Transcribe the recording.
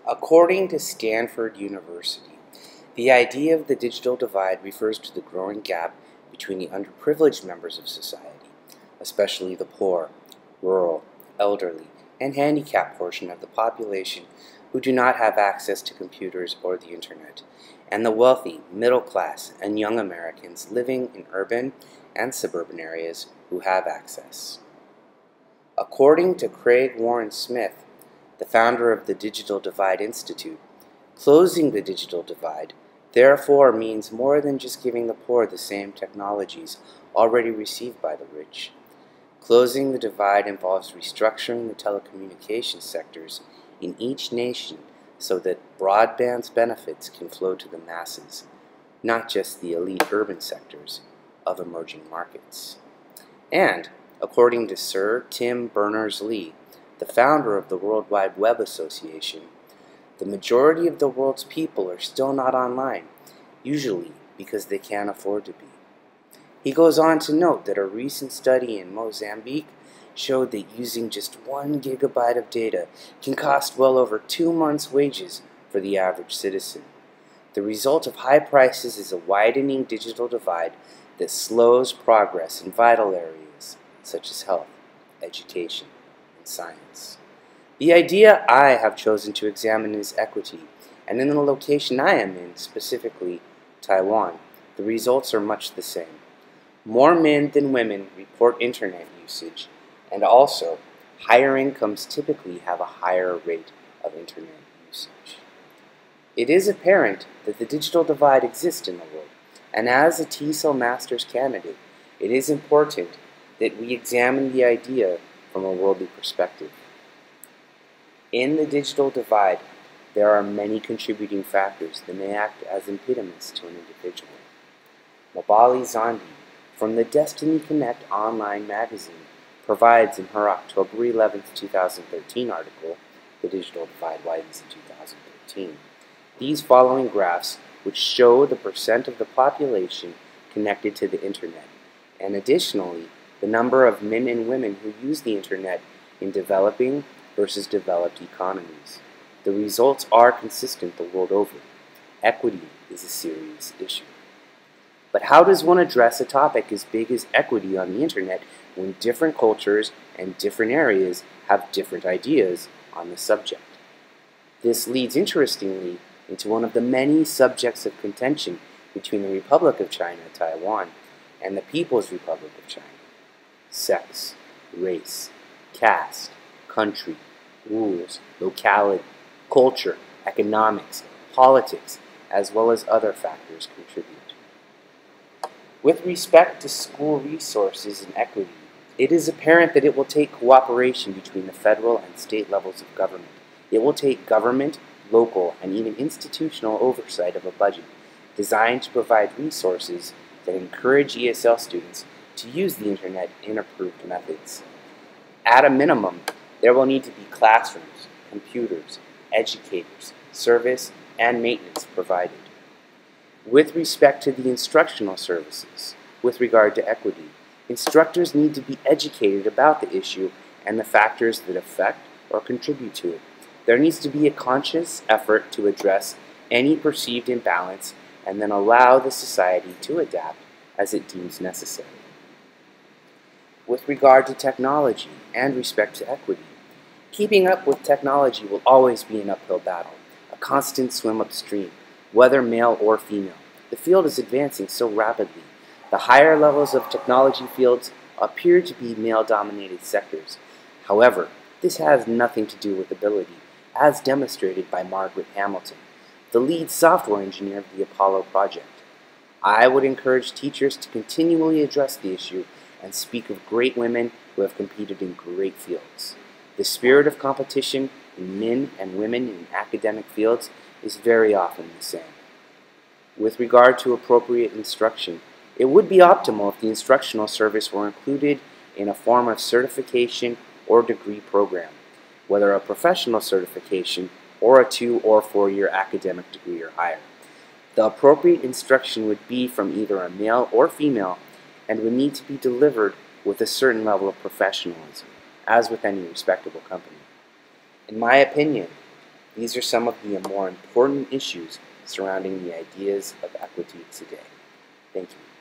According to Stanford University, the idea of the digital divide refers to the growing gap between the underprivileged members of society, especially the poor, rural, elderly, and handicapped portion of the population who do not have access to computers or the internet, and the wealthy, middle class, and young Americans living in urban and suburban areas who have access. According to Craig Warren Smith, the founder of the Digital Divide Institute, closing the digital divide therefore means more than just giving the poor the same technologies already received by the rich. Closing the divide involves restructuring the telecommunications sectors in each nation so that broadband's benefits can flow to the masses, not just the elite urban sectors of emerging markets. And, according to Sir Tim Berners-Lee, the founder of the World Wide Web Association, the majority of the world's people are still not online, usually because they can't afford to be. He goes on to note that a recent study in Mozambique showed that using just 1 gigabyte of data can cost well over 2 months' wages for the average citizen. The result of high prices is a widening digital divide that slows progress in vital areas such as health, education, and science. The idea I have chosen to examine is equity, and in the location I am in, specifically Taiwan, the results are much the same. More men than women report internet usage, and also higher incomes typically have a higher rate of internet usage. It is apparent that the digital divide exists in the world, and as a TESOL Master's candidate, it is important that we examine the idea from a worldly perspective. In the digital divide, there are many contributing factors that may act as impediments to an individual. Mabali Zandi, from the Destiny Connect online magazine, provides in her October 11, 2013 article, The Digital Divide Widens in 2013, these following graphs which show the percent of the population connected to the internet, and additionally, the number of men and women who use the internet in developing versus developed economies. The results are consistent the world over. Equity is a serious issue. But how does one address a topic as big as equity on the internet when different cultures and different areas have different ideas on the subject? This leads, interestingly, into one of the many subjects of contention between the Republic of China, Taiwan, and the People's Republic of China. Sex, race, caste, country, rules, locality, culture, economics, politics, as well as other factors contribute. With respect to school resources and equity, it is apparent that it will take cooperation between the federal and state levels of government. It will take government, local, and even institutional oversight of a budget designed to provide resources that encourage ESL students to use the internet in approved methods. At a minimum, there will need to be classrooms, computers, educators, service, and maintenance provided. With respect to the instructional services, with regard to equity, instructors need to be educated about the issue and the factors that affect or contribute to it. There needs to be a conscious effort to address any perceived imbalance and then allow the society to adapt as it deems necessary. With regard to technology and respect to equity, keeping up with technology will always be an uphill battle, a constant swim upstream, whether male or female. The field is advancing so rapidly. The higher levels of technology fields appear to be male-dominated sectors. However, this has nothing to do with ability, as demonstrated by Margaret Hamilton, the lead software engineer of the Apollo project. I would encourage teachers to continually address the issue and speak of great women who have competed in great fields. The spirit of competition in men and women in academic fields is very often the same. With regard to appropriate instruction, it would be optimal if the instructional service were included in a form of certification or degree program, whether a professional certification or a 2- or 4-year academic degree or higher. The appropriate instruction would be from either a male or female and would need to be delivered with a certain level of professionalism, as with any respectable company. In my opinion, These are some of the more important issues surrounding the ideas of equity today. Thank you.